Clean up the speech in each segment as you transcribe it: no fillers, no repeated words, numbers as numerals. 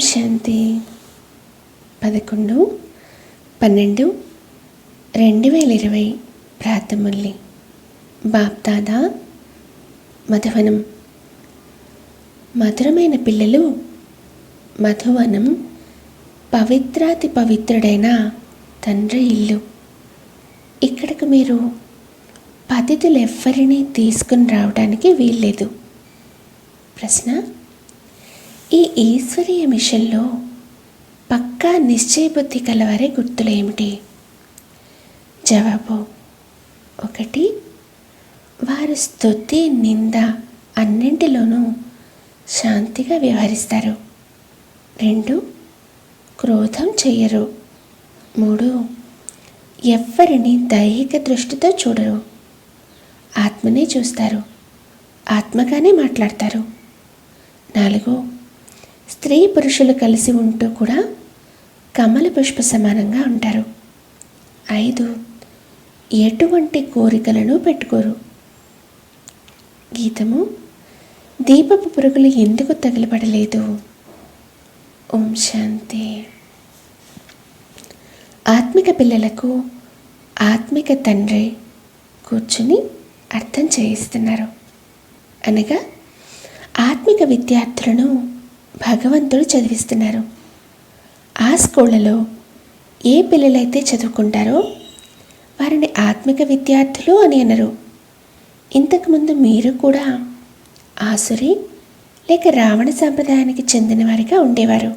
శాంతి 11/12/2020 ప్రాతమురళి బాప్దాదా మధువనం. మధురమైన పిల్లలు, మధువనం పవిత్రాతి పవిత్రుడైన తండ్రి ఇల్లు. ఇక్కడకు మీరు పతితులెవ్వరినీ తీసుకుని రావడానికి వీల్లేదు. ప్రశ్న: ఈ ఈశ్వరీయ మిషన్లో పక్కా నిశ్చయబుద్ధి కలవారే గుర్తులు ఏమిటి? జవాబు: 1. వారు స్తుతి, నింద అన్నింటిలోనూ శాంతిగా వ్యవహరిస్తారు. 2. క్రోధం చెయ్యరు. 3. ఎవ్వరిని దైహిక దృష్టితో చూడరు. ఆత్మనే చూస్తారు, ఆత్మగానే మాట్లాడతారు. 4. స్త్రీ పురుషులు కలిసి ఉంటూ కూడా కమల పుష్ప సమానంగా ఉంటారు. 5. ఎటువంటి కోరికలను పెట్టుకోరు. గీతము: దీపపు పురుగులు ఎందుకు తగిలిపడలేదు? ఓం శాంతి. ఆత్మిక పిల్లలకు ఆత్మిక తండ్రి కూర్చుని అర్థం చేయిస్తున్నారు. అనగా ఆత్మిక విద్యార్థులను భగవంతుడు చదివిస్తున్నారు. ఆ స్కూళ్ళలో ఏ పిల్లలైతే చదువుకుంటారో వారిని ఆత్మిక విద్యార్థులు అని అనరు. ఇంతకుముందు మీరు కూడా ఆసురి లేక రావణ సాంప్రదాయానికి చెందిన వారిగా ఉండేవారు.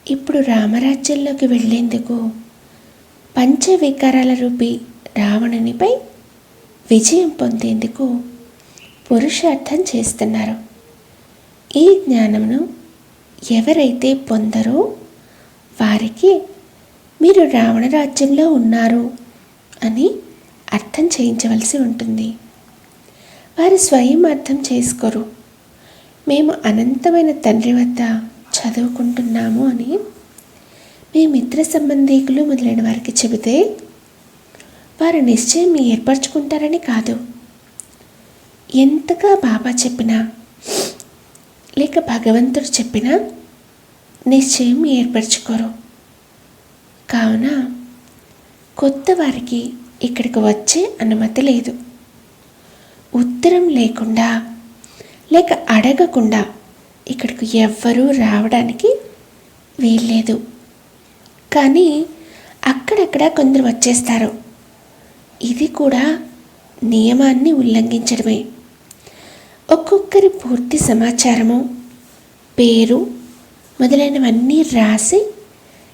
ఇప్పుడు రామరాజ్యంలోకి వెళ్ళేందుకు పంచవికారాల రూపీ రావణునిపై విజయం పొందేందుకు పురుషార్థం చేస్తున్నారు. ఈ జ్ఞానమును ఎవరైతే పొందరో వారికి మీరు రావణ రాజ్యంలో ఉన్నారు అని అర్థం చేయించవలసి ఉంటుంది. వారు స్వయం అర్థం చేసుకోరు. మేము అనంతమైన తండ్రి వద్ద చదువుకుంటున్నాము అని మీ మిత్ర సంబంధీకులు మొదలైన వారికి చెబితే వారు నిశ్చయం ఏర్పరచుకుంటారని కాదు. ఎంతగా బాబా చెప్పినా లేక భగవంతుడు చెప్పినా నిశ్చయం ఏర్పరచుకోరు. కావున కొత్త వారికి ఇక్కడికి వచ్చే అనుమతి లేదు. ఉత్తరం లేకుండా లేక అడగకుండా ఇక్కడికి ఎవ్వరూ రావడానికి వీల్లేదు. కానీ అక్కడక్కడ కొందరు వచ్చేస్తారు. ఇది కూడా నియమాన్ని ఉల్లంఘించడమే. ఒక్కొక్కరి పూర్తి సమాచారము, పేరు మొదలైనవన్నీ రాసి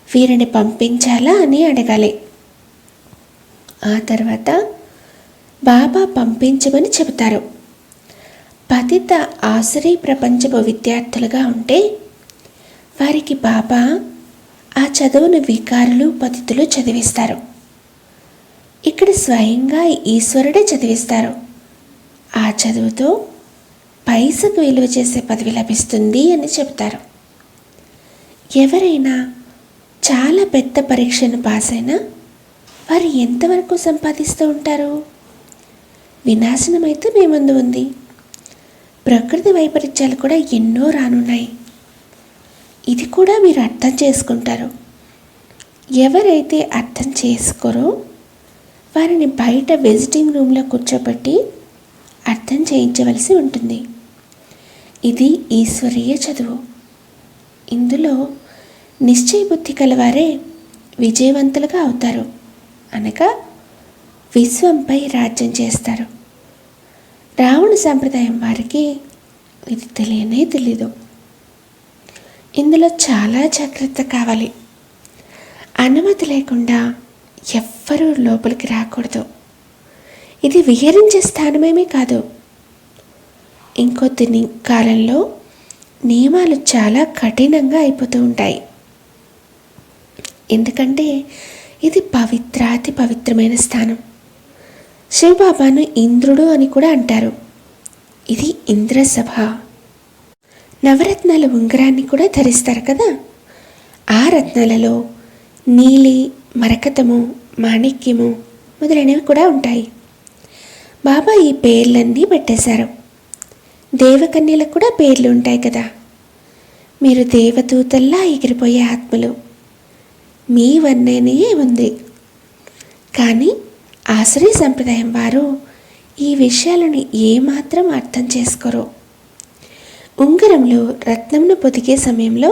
వీరిని పంపించాలా అని అడగాలి. ఆ తర్వాత బాబా పంపించమని చెబుతారు. పతిత ఆసురీ ప్రపంచపు విద్యార్థులుగా ఉంటే వారికి బాబా ఆ చదువును వికారులు, పతితులు చదివిస్తారు. ఇక్కడ స్వయంగా ఈశ్వరుడే చదివిస్తారు. ఆ చదువుతో పైసకు విలువ చేసే పదవి లభిస్తుంది అని చెబుతారు. ఎవరైనా చాలా పెద్ద పరీక్షను పాస్ అయినా వారు ఎంతవరకు సంపాదిస్తూ ఉంటారు? వినాశనం అయితే మీ ముందు ఉంది. ప్రకృతి వైపరీత్యాలు కూడా ఎన్నో రానున్నాయి. ఇది కూడా మీరు అర్థం చేసుకుంటారు. ఎవరైతే అర్థం చేసుకోరో వారిని బయట విజిటింగ్ రూమ్లో కూర్చోబెట్టి అర్థం చేయించవలసి ఉంటుంది. ఇది ఈశ్వరీయ చదువు. ఇందులో నిశ్చయబుద్ధి కలవారే విజయవంతులుగా అవుతారు. అనగా విశ్వంపై రాజ్యం చేస్తారు. రావణ సాంప్రదాయం వారికి ఇది తెలియనే తెలీదు. ఇందులో చాలా జాగ్రత్త కావాలి. అనుమతి లేకుండా ఎవ్వరూ లోపలికి రాకూడదు. ఇది విహరించే స్థానమేమీ కాదు. ఇంకొద్ది కాలంలో నియమాలు చాలా కఠినంగా అయిపోతూ ఉంటాయి. ఎందుకంటే ఇది పవిత్రాతి పవిత్రమైన స్థానం. శివబాబాను ఇంద్రుడు అని కూడా అంటారు. ఇది ఇంద్రసభ. నవరత్నాల ఉంగరాన్ని కూడా ధరిస్తారు కదా. ఆ రత్నాలలో నీలి, మరకతము, మాణిక్యము మొదలైనవి కూడా ఉంటాయి. బాబా ఈ పేర్లన్నీ పెట్టేశారు. దేవకన్యలకు కూడా పేర్లు ఉంటాయి కదా. మీరు దేవదూతల్లా ఎగిరిపోయే ఆత్మలు. మీ వన్ననే ఉంది. కానీ ఆశ్రయ సంప్రదాయం వారు ఈ విషయాలను ఏమాత్రం అర్థం చేసుకోరు. ఉంగరంలో రత్నంను పొదిగే సమయంలో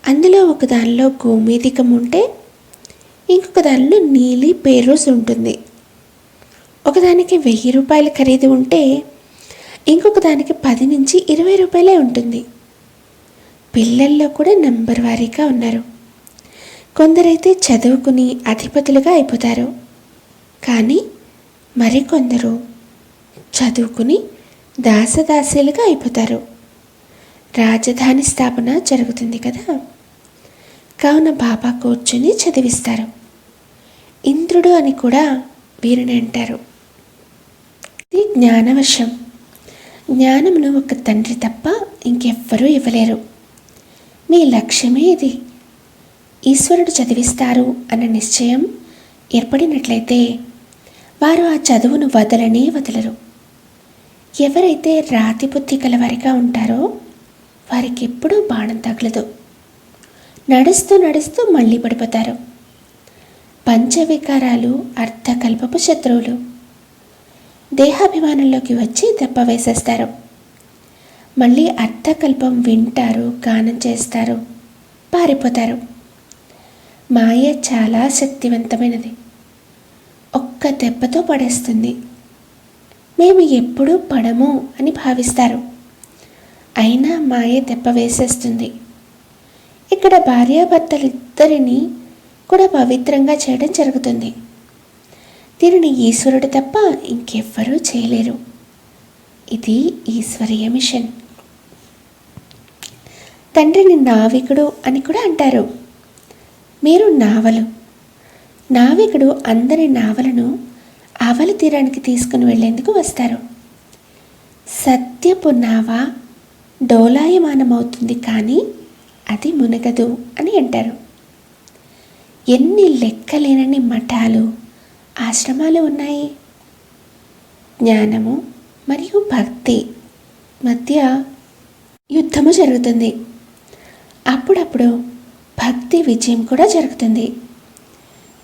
అందులో ఒక దానిలో గోమేధికం ఉంటే ఇంకొక దానిలో నీలి పేరోస్ ఉంటుంది. ఒకదానికి 1000 రూపాయల ఖరీదు ఉంటే ఇంకొక దానికి 10 నుంచి 20 రూపాయలే ఉంటుంది. పిల్లల్లో కూడా నంబర్ వారీగా ఉన్నారు. కొందరైతే చదువుకుని అధిపతులుగా అయిపోతారు. కానీ మరికొందరు చదువుకుని దాసదాసీలుగా అయిపోతారు. రాజధాని స్థాపన జరుగుతుంది కదా, కావున బాబా కూర్చుని చదివిస్తారు. ఇంద్రుడు అని కూడా వీరిని అంటారు. ఇది జ్ఞానవశం. జ్ఞానమును ఒక తండ్రి తప్ప ఇంకెవ్వరూ ఇవ్వలేరు. మీ లక్ష్యమే ఇది. ఈశ్వరుడు చదివిస్తారు అన్న నిశ్చయం ఏర్పడినట్లయితే వారు ఆ చదువును వదలనే వదలరు. ఎవరైతే రాతి బుద్ధి కలవారిగా ఉంటారో వారికి ఎప్పుడూ బాణం తగలదు. నడుస్తూ నడుస్తూ మళ్ళీ పడిపోతారు. పంచవికారాలు అర్థకల్పపు శత్రువులు. దేహాభిమానంలోకి వచ్చి దెబ్బ వేసేస్తారు. మళ్ళీ అర్థకల్పం వింటారు, గానం చేస్తారు, పారిపోతారు. మాయ చాలా శక్తివంతమైనది. ఒక్క దెబ్బతో పడేస్తుంది. మేము ఎప్పుడూ పడము అని భావిస్తారు. అయినా మాయ దెబ్బ వేసేస్తుంది. ఇక్కడ భార్యాభర్తలిద్దరినీ కూడా పవిత్రంగా చేయడం జరుగుతుంది. దీనిని ఈశ్వరుడు తప్ప ఇంకెవ్వరూ చేయలేరు. ఇది ఈశ్వరీయ మిషన్. తండ్రిని నావికుడు అని కూడా అంటారు. మీరు నావలు. నావికుడు అందరి నావలను ఆవల తీరానికి తీసుకుని వెళ్లేందుకు వస్తారు. సత్యపు నావ డోలాయమానమవుతుంది, కానీ అది మునగదు అని అంటారు. ఎన్ని లెక్కలేనని మఠాలు, ఆశ్రమాలు ఉన్నాయి. జ్ఞానము మరియు భక్తి మధ్య యుద్ధము జరుగుతుంది. అప్పుడప్పుడు భక్తి విజయం కూడా జరుగుతుంది.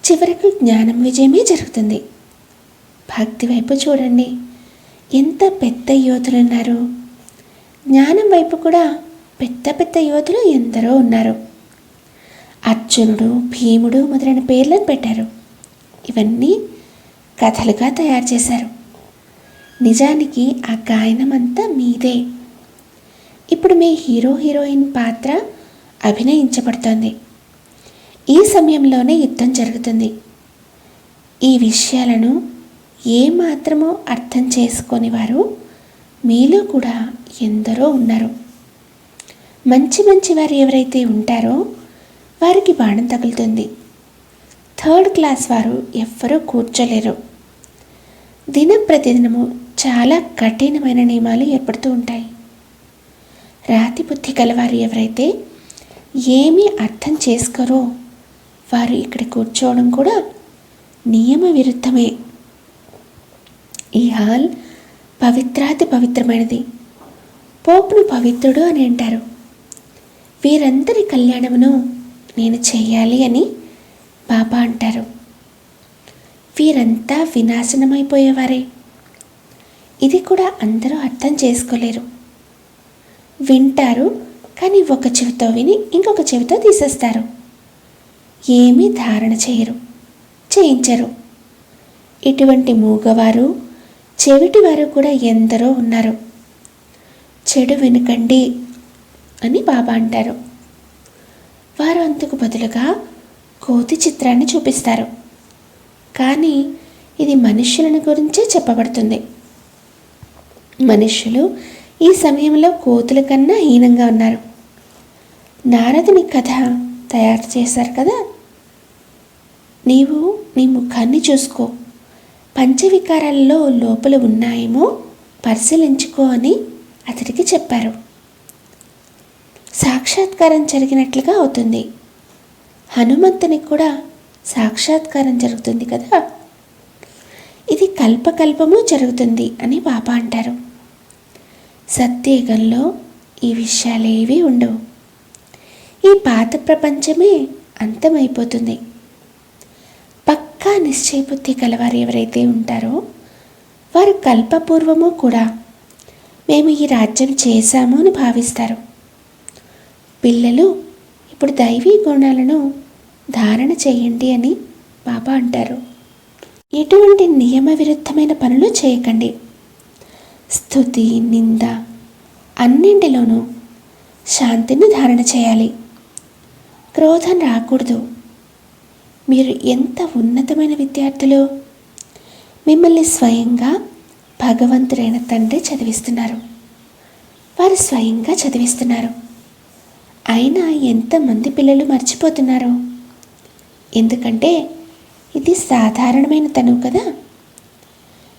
చివరకు జ్ఞానం విజయమే జరుగుతుంది. భక్తి వైపు చూడండి, ఎంత పెద్ద యోధులు ఉన్నారు. జ్ఞానం వైపు కూడా పెద్ద పెద్ద యోధులు ఎందరో ఉన్నారు. అర్జునుడు, భీముడు మొదలైన పేర్లను పెట్టారు. ఇవన్నీ కథలుగా తయారు చేశారు. నిజానికి ఆ గాయనం అంతా మీదే. ఇప్పుడు మీ హీరో హీరోయిన్ పాత్ర అభినయించబడుతోంది. ఈ సమయంలోనే యుద్ధం జరుగుతుంది. ఈ విషయాలను ఏమాత్రమో అర్థం చేసుకొని వారు మీలో కూడా ఎందరో ఉన్నారు. మంచి మంచి వారు ఎవరైతే ఉంటారో వారికి బాణం తగులుతుంది. 3rd క్లాస్ వారు ఎవ్వరూ కూర్చోలేరు. దినం ప్రతిదినము చాలా కఠినమైన నియమాలు ఏర్పడుతూ ఉంటాయి. రాతి బుద్ధి గలవారు ఎవరైతే ఏమీ అర్థం చేసుకోరో వారు ఇక్కడ కూర్చోవడం కూడా నియమ విరుద్ధమే. ఈ హాల్ పవిత్రాతి పవిత్రమైనది. పోపును పవిత్రుడు అని అంటారు. వీరందరి కళ్యాణమును నేను చెయ్యాలి అని బాబా అంటారు. వీరంతా వినాశనమైపోయేవారే. ఇది కూడా అందరూ అర్థం చేసుకోలేరు. వింటారు, కానీ ఒక చెవితో విని ఇంకొక చెవితో తీసేస్తారు. ఏమీ ధారణ చేయరు, చేయించరు. ఇటువంటి మూగవారు, చెవిటివారు కూడా ఎందరో ఉన్నారు. చెడు వినకండి అని బాబా అంటారు. వారు అందుకు బదులుగా కోతి చిత్రాన్ని చూపిస్తారు. కానీ ఇది మనుష్యులను గురించే చెప్పబడుతుంది. మనుష్యులు ఈ సమయంలో కోతుల కన్నా హీనంగా ఉన్నారు. నారదుని కథ తయారు చేశారు కదా. నీవు నీ ముఖాన్ని చూసుకో, పంచవికారాలలో లోపల ఉన్నాయేమో పరిశీలించుకో అని అతడికి చెప్పారు. సాక్షాత్కారం జరిగినట్లుగా అవుతుంది. హనుమంతునికి కూడా సాక్షాత్కారం జరుగుతుంది కదా. ఇది కల్పకల్పము జరుగుతుంది అని బాబా అంటారు. సత్యయుగంలో ఈ విషయాలేవీ ఉండవు. ఈ పాత ప్రపంచమే అంతమైపోతుంది. పక్కా నిశ్చయబుద్ధి కలవారు ఎవరైతే ఉంటారో వారు కల్పపూర్వము కూడా మేము ఈ రాజ్యం చేశాము అని భావిస్తారు. పిల్లలు ఇప్పుడు దైవీ గుణాలను ధారణ చేయండి అని బాబా అంటారు. ఎటువంటి నియమ విరుద్ధమైన పనులు చేయకండి. స్తుతి, నింద అన్నింటిలోనూ శాంతిని ధారణ చేయాలి. క్రోధం రాకూడదు. మీరు ఎంత ఉన్నతమైన విద్యార్థులు! మిమ్మల్ని స్వయంగా భగవంతుడైన తండ్రి చదివిస్తున్నారు. వారు స్వయంగా చదివిస్తున్నారు. అయినా ఎంతమంది పిల్లలు మర్చిపోతున్నారు. ఎందుకంటే ఇది సాధారణమైన తనువు కదా.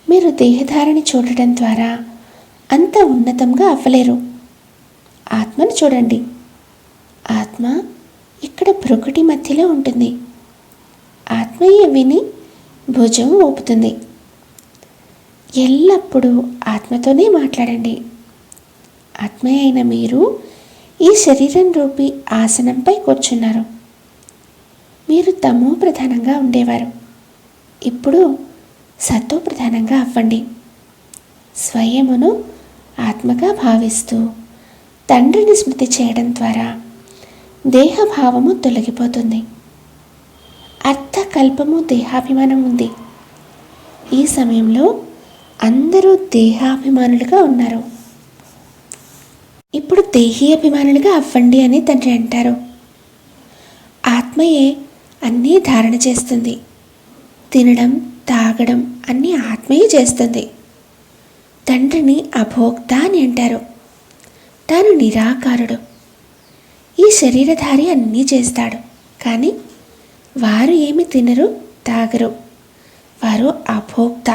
మీరు దేహధారిని చూడటం ద్వారా అంత ఉన్నతంగా అవ్వలేరు. ఆత్మను చూడండి. ఆత్మ ఇక్కడ భృకుటి మధ్యలో ఉంటుంది. ఆత్మయే విని భుజం ఊపుతుంది. ఎల్లప్పుడూ ఆత్మతోనే మాట్లాడండి. ఆత్మయే అయిన మీరు ఈ శరీరం రూపీ ఆసనంపై కూర్చున్నారు. మీరు తమో ప్రధానంగా ఉండేవారు. ఇప్పుడు సతో ప్రధానంగా అవ్వండి. స్వయమును ఆత్మగా భావిస్తూ తండ్రిని స్మృతి చేయడం ద్వారా దేహభావము తొలగిపోతుంది. అర్థకల్పము దేహాభిమానం ఉంది. ఈ సమయంలో అందరూ దేహాభిమానులుగా ఉన్నారు. ఇప్పుడు దేహీ అభిమానులుగా అవ్వండి అని తండ్రి అంటారు. ఆత్మయే అన్నీ ధారణ చేస్తుంది. తినడం, తాగడం అన్నీ ఆత్మయే చేస్తుంది. తండ్రిని అభోక్త అని అంటారు. తాను నిరాకారుడు. ఈ శరీరధారి అన్నీ చేస్తాడు. కానీ వారు ఏమి తినరు, తాగరు. వారు అభోక్త.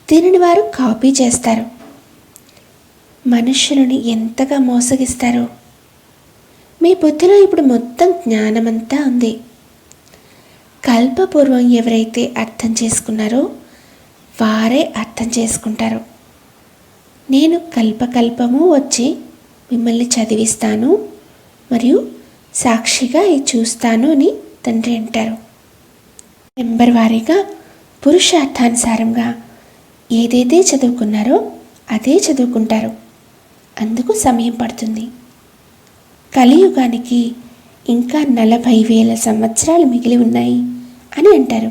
తినని వారు కాపీ చేస్తారు. మనుష్యులని ఎంతగా మోసగిస్తారు. మీ బుద్ధిలో ఇప్పుడు మొత్తం జ్ఞానమంతా ఉంది. కల్పపూర్వం ఎవరైతే అర్థం చేసుకున్నారో వారే అర్థం చేసుకుంటారు. నేను కల్పకల్పము వచ్చి మిమ్మల్ని చదివిస్తాను మరియు సాక్షిగా చూస్తాను అని తండ్రి అంటారు. నెంబర్ వారీగా పురుషార్థానుసారంగా ఏదైతే చదువుకున్నారో అదే చదువుకుంటారు. అందుకు సమయం పడుతుంది. కలియుగానికి ఇంకా 40,000 సంవత్సరాలు మిగిలి ఉన్నాయి అని అంటారు.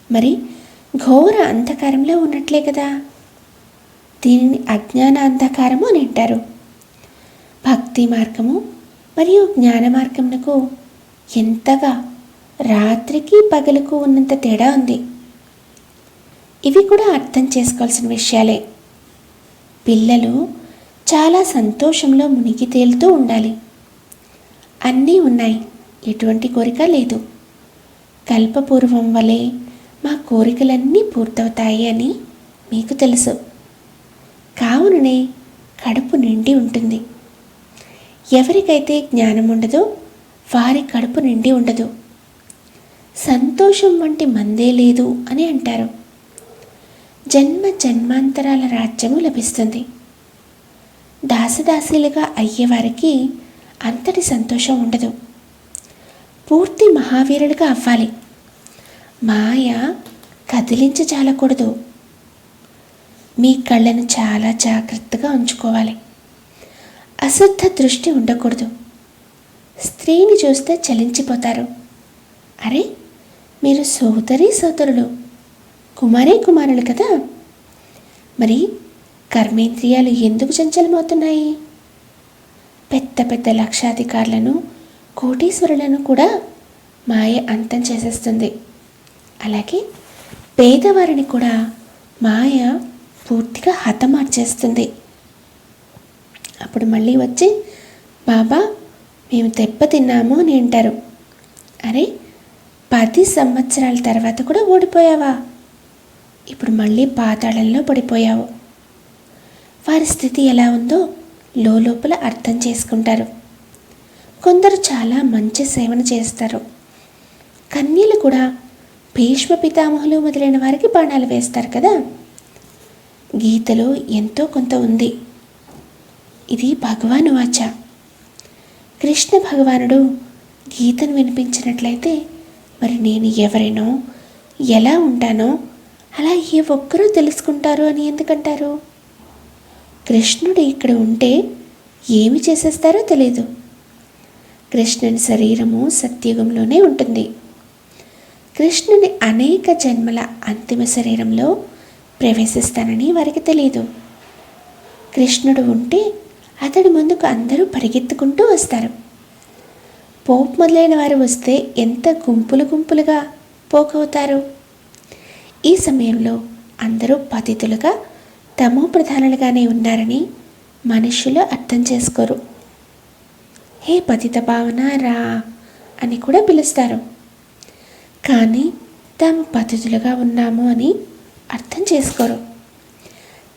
మరి ఘోర అంధకారంలో ఉన్నట్లే కదా. దీనిని అజ్ఞాన అంధకారము అని అంటారు. భక్తి మార్గము మరియు జ్ఞాన మార్గమునకు ఎంతగా రాత్రికి పగలుకు ఉన్నంత తేడా ఉంది. ఇవి కూడా అర్థం చేసుకోవాల్సిన విషయాలే. పిల్లలు చాలా సంతోషంలో మునిగి తేలుతూ ఉండాలి. అన్నీ ఉన్నాయి, ఎటువంటి కోరిక లేదు. కల్పపూర్వం వలె మా కోరికలన్నీ పూర్తవుతాయి అని మీకు తెలుసు. కావుననే కడుపు నిండి ఉంటుంది. ఎవరికైతే జ్ఞానం ఉండదో వారి కడుపు నిండి ఉండదు. సంతోషం వంటి మందే లేదు అని అంటారు. జన్మ జన్మాంతరాల రాజ్యము లభిస్తుంది. దాసదాసీలుగా అయ్యేవారికి అంతటి సంతోషం ఉండదు. పూర్తి మహావీరులుగా అవ్వాలి. మాయ కదిలించజాలకూడదు. మీ కళ్ళను చాలా జాగ్రత్తగా ఉంచుకోవాలి. అశుద్ధ దృష్టి ఉండకూడదు. స్త్రీని చూస్తే చలించిపోతారు. అరే, మీరు సోదరులు, కుమారులు కదా. మరి కర్మేంద్రియాలు ఎందుకు చంచలమవుతున్నాయి? పెద్ద పెద్ద లక్షాధికారులను, కోటీశ్వరులను కూడా మాయ అంతం చేసేస్తుంది. అలాగే పేదవారిని కూడా మాయ పూర్తిగా హతమార్చేస్తుంది. అప్పుడు మళ్ళీ వచ్చి బాబా మేము దెబ్బతిన్నాము అని అంటారు. అరే, 10 సంవత్సరాల తర్వాత కూడా ఓడిపోయావా? ఇప్పుడు మళ్ళీ పాతాళంలో పడిపోయావు. వారి స్థితి ఎలా ఉందో లోపల అర్థం చేసుకుంటారు. కొందరు చాలా మంచి సేవను చేస్తారు. కన్యలు కూడా భీష్మ పితామహులు మొదలైన వారికి బాణాలు వేస్తారు కదా. గీతలో ఎంతో కొంత ఉంది. ఇది భగవాను వాచ. కృష్ణ భగవానుడు గీతను వినిపించినట్లయితే మరి నేను ఎవరినో, ఎలా ఉంటానో అలా ఏ ఒక్కరూ తెలుసుకుంటారు అని ఎందుకంటారు? కృష్ణుడు ఇక్కడ ఉంటే ఏమి చేసేస్తారో తెలీదు. కృష్ణుని శరీరము సత్యుగంలోనే ఉంటుంది. కృష్ణుని అనేక జన్మల అంతిమ శరీరంలో ప్రవేశిస్తానని వారికి తెలియదు. కృష్ణుడు ఉంటే అతడి ముందుకు అందరూ పరిగెత్తుకుంటూ వస్తారు. పోప్ మొదలైన వారు వస్తే ఎంత గుంపులు గుంపులుగా పోకవుతారు. ఈ సమయంలో అందరూ పతితులుగా తమో ప్రధానులుగానే ఉన్నారని మనుష్యులు అర్థం చేసుకోరు. హే పతిత భావన రా అని కూడా పిలుస్తారు. కానీ తాము పతితులుగా ఉన్నాము అని అర్థం చేసుకోరు.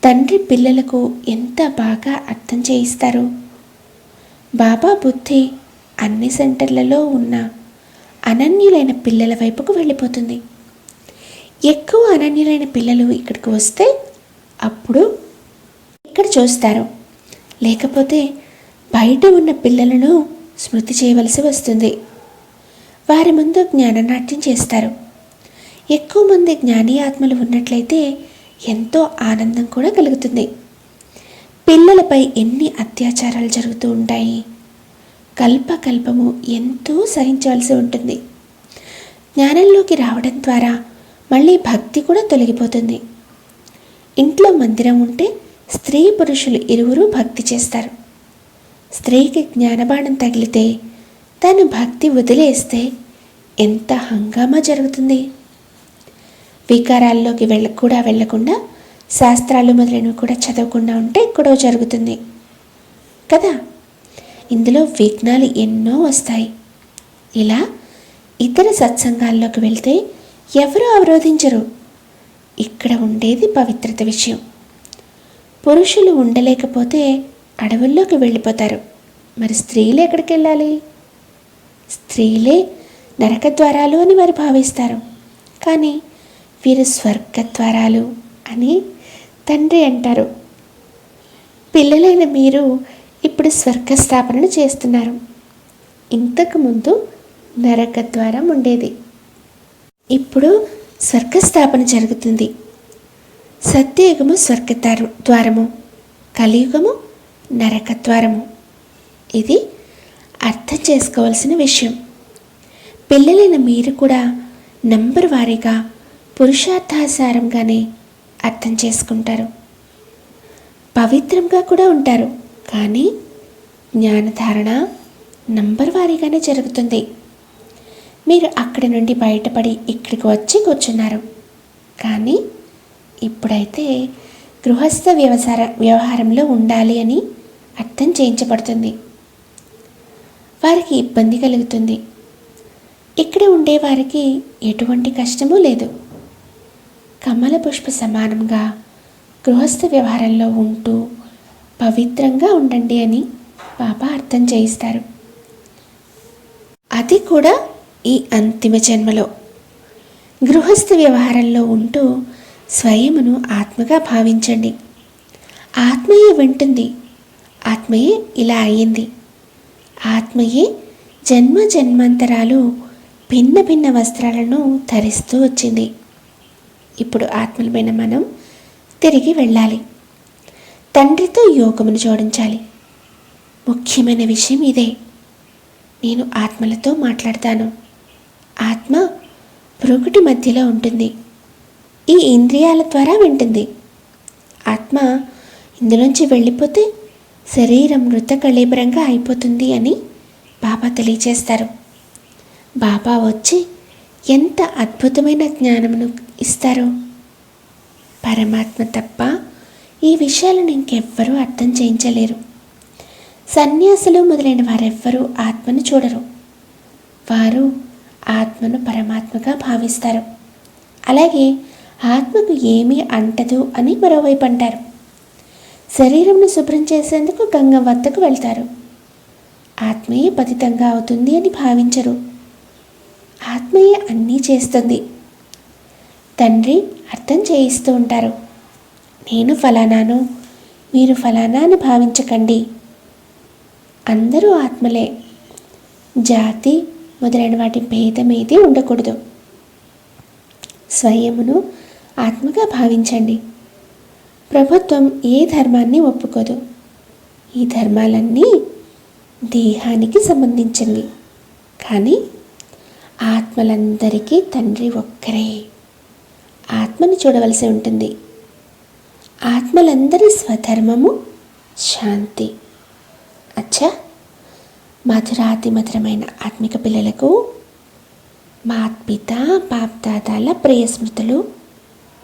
తండ్రి పిల్లలకు ఎంత బాగా అర్థం చేయిస్తారు. బాబా బుద్ధి అన్ని సెంటర్లలో ఉన్న అనన్యులైన పిల్లల వైపుకు వెళ్ళిపోతుంది. ఎక్కువ అనన్యులైన పిల్లలు ఇక్కడికి వస్తే అప్పుడు ఇక్కడ చూస్తారు. లేకపోతే బయట ఉన్న పిల్లలను స్మృతి చేయవలసి వస్తుంది. వారి ముందు జ్ఞాననాట్యం చేస్తారు. ఎక్కువ మంది జ్ఞాని ఆత్మలు ఉన్నట్లయితే ఎంతో ఆనందం కూడా కలుగుతుంది. పిల్లలపై ఎన్ని అత్యాచారాలు జరుగుతూ ఉంటాయి. కల్పకల్పము ఎంతో సహించవలసి ఉంటుంది. జ్ఞానంలోకి రావడం ద్వారా మళ్ళీ భక్తి కూడా తొలగిపోతుంది. ఇంట్లో మందిరం ఉంటే స్త్రీ పురుషులు ఇరువురు భక్తి చేస్తారు. స్త్రీకి జ్ఞానబాణం తగిలితే తను భక్తి వదిలేస్తే ఎంత హంగామా జరుగుతుంది. వికారాల్లోకి వెళ్ళకుండా శాస్త్రాలు మొదలైనవి కూడా చదవకుండా ఉంటే గొడవ జరుగుతుంది కదా. ఇందులో విఘ్నాలు ఎన్నో వస్తాయి. ఇలా ఇతర సత్సంగాల్లోకి వెళ్తే ఎవరూ అవరోధించరు. ఇక్కడ ఉండేది పవిత్రత విషయం. పురుషులు ఉండలేకపోతే అడవుల్లోకి వెళ్ళిపోతారు. మరి స్త్రీలు ఎక్కడికి వెళ్ళాలి? స్త్రీలే నరకద్వారాలు అని వారు భావిస్తారు. కానీ వీరు స్వర్గద్వారాలు అని తండ్రి అంటారు. పిల్లలైన మీరు ఇప్పుడు స్వర్గస్థాపనను చేస్తున్నారు. ఇంతకుముందు నరకద్వారం ఉండేది, ఇప్పుడు స్వర్గస్థాపన జరుగుతుంది. సత్యయుగము స్వర్గద్వారము, కలియుగము నరకద్వారము. ఇది అర్థం చేసుకోవాల్సిన విషయం. పిల్లలైన మీరు కూడా నంబర్ వారీగా పురుషార్థాసారంగానే అర్థం చేసుకుంటారు. పవిత్రంగా కూడా ఉంటారు. కానీ జ్ఞానధారణ నంబర్ వారీగానే జరుగుతుంది. మీరు అక్కడి నుండి బయటపడి ఇక్కడికి వచ్చి కూర్చున్నారు. కానీ ఇప్పుడైతే గృహస్థ వ్యవహారంలో ఉండాలి అని అర్థం చేయించబడుతుంది. వారికి ఇబ్బంది కలుగుతుంది. ఇక్కడ ఉండేవారికి ఎటువంటి కష్టమూ లేదు. కమల పుష్ప సమానంగా గృహస్థ వ్యవహారంలో ఉంటూ పవిత్రంగా ఉండండి అని బాబా అర్థం చేయిస్తారు. అది కూడా ఈ అంతిమ జన్మలో. గృహస్థ వ్యవహారంలో ఉంటూ స్వయమును ఆత్మగా భావించండి. ఆత్మయే వింటుంది. ఆత్మయే ఇలా అయ్యింది. ఆత్మయే జన్మ జన్మాంతరాలు భిన్న భిన్న వస్త్రాలను ధరిస్తూ వచ్చింది. ఇప్పుడు ఆత్మలమైన మనం తిరిగి వెళ్ళాలి. తండ్రితో యోగమును జోడించాలి. ముఖ్యమైన విషయం ఇదే. నేను ఆత్మలతో మాట్లాడతాను. ఆత్మ భృకుటి మధ్యలో ఉంటుంది. ఈ ఇంద్రియాల ద్వారా వింటుంది. ఆత్మ ఇందులోంచి వెళ్ళిపోతే శరీరం మృత కళేబరంగా అయిపోతుంది అని బాబా తెలియచేస్తారు. బాబా వచ్చి ఎంత అద్భుతమైన జ్ఞానమును ఇస్తారో. పరమాత్మ తప్ప ఈ విషయాలను ఇంకెవ్వరూ అర్థం చేయించలేరు. సన్యాసులు మొదలైన వారెవ్వరూ ఆత్మను చూడరు. వారు ఆత్మను పరమాత్మగా భావిస్తారు. అలాగే ఆత్మకు ఏమీ అంటదు అని మరోవైపు అంటారు. శరీరంను శుభ్రం చేసేందుకు గంగ వద్దకు వెళ్తారు. ఆత్మయే పతితంగా అవుతుంది అని భావించరు. ఆత్మయే అన్నీ చేస్తుంది. తండ్రి అర్థం చేయిస్తూ ఉంటారు. నేను ఫలానాను, మీరు ఫలానా అని భావించకండి. అందరూ ఆత్మలే. జాతి మొదలైన వాటి భేదం ఏది ఉండకూడదు. స్వయమును ఆత్మగా భావించండి. ప్రభుత్వం ఏ ధర్మాన్ని ఒప్పుకోదు. ఈ ధర్మాలన్నీ దేహానికి సంబంధించినవి. కానీ ఆత్మలందరికీ తండ్రి ఒక్కరే. ఆత్మని చూడవలసి ఉంటుంది. ఆత్మలందరి స్వధర్మము శాంతి. అచ్చా, మధురాతి మధురమైన ఆత్మిక పిల్లలకు మాత్పిత బాప్దాదాల ప్రియ స్మృతులు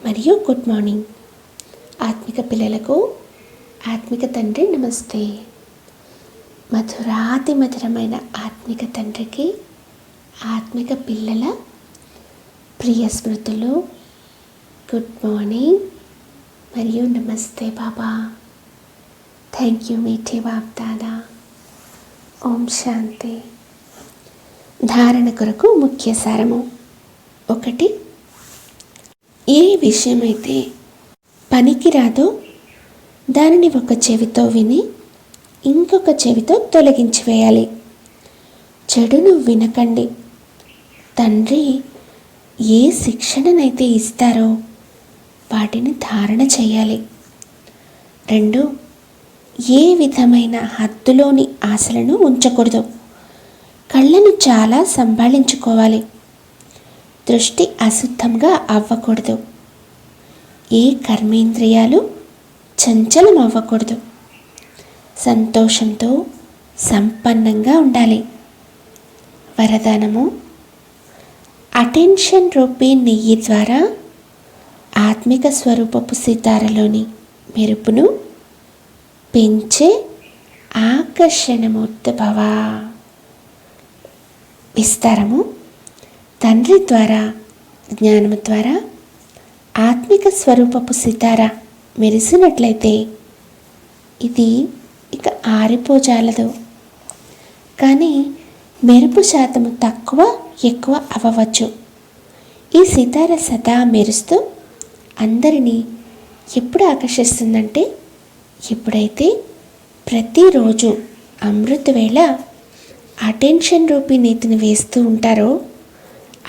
మరియు గుడ్ మార్నింగ్. ఆత్మిక పిల్లలకు ఆత్మిక తండ్రి నమస్తే. మధురాతి మధురమైన ఆత్మిక తండ్రికి ఆత్మిక పిల్లల ప్రియ స్మృతులు, గుడ్ మార్నింగ్ మరియు నమస్తే బాబా. థ్యాంక్ యూ మీఠే బాప్దాదా. ఓం శాంతి. ధారణ కొరకు ముఖ్య సారము. 1. ఏ విషయమైతే పనికిరాదో దానిని ఒక చెవితో విని ఇంకొక చెవితో తొలగించి వేయాలి. చెడును వినకండి. తండ్రి ఏ శిక్షణనైతే ఇస్తారో వాటిని ధారణ చేయాలి. 2. ఏ విధమైన హద్దులోని ఆశలను ఉంచకూడదు. కళ్ళను చాలా సంభాళించుకోవాలి. దృష్టి అశుద్ధంగా అవ్వకూడదు. ఏ కర్మేంద్రియాలు చంచలం అవ్వకూడదు. సంతోషంతో సంపన్నంగా ఉండాలి. వరదానము. అటెన్షన్ రూపీ నెయ్యి ద్వారా ఆత్మిక స్వరూపపు సితారలోని మెరుపును పెంచే ఆకర్షణమూర్తి భవ. విస్తారము. తండ్రి ద్వారా జ్ఞానము ద్వారా ఆత్మిక స్వరూపపు సితార మెరిసినట్లయితే ఇది ఇక ఆరిపోజాలదు. కానీ మెరుపు శాతము తక్కువ ఎక్కువ అవ్వవచ్చు. ఈ సితార సదా మెరుస్తూ అందరినీ ఎప్పుడు ఆకర్షిస్తుందంటే ఎప్పుడైతే ప్రతిరోజు అమృత వేళ అటెన్షన్ రూపీ నీతిని వేస్తూ ఉంటారో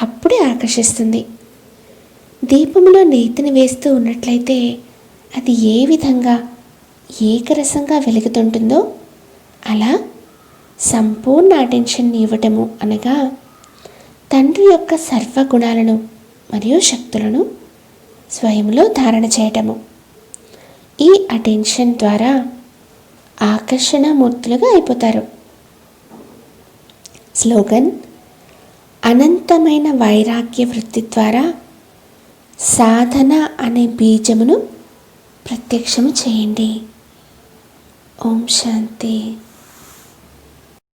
అప్పుడే ఆకర్షిస్తుంది. దీపంలో నేతిని వేస్తూ ఉన్నట్లయితే అది ఏ విధంగా ఏకరసంగా వెలుగుతుంటుందో అలా సంపూర్ణ అటెన్షన్ని ఇవ్వటము అనగా తండ్రి యొక్క సర్వగుణాలను మరియు శక్తులను స్వయంలో ధారణ చేయటము. ఈ అటెన్షన్ ద్వారా ఆకర్షణ మూర్తులుగా అయిపోతారు. స్లోగన్. అనంతమైన వైరాగ్య వృత్తి ద్వారా సాధన అనే బీజమును ప్రత్యక్షము చేయండి. ఓం శాంతి.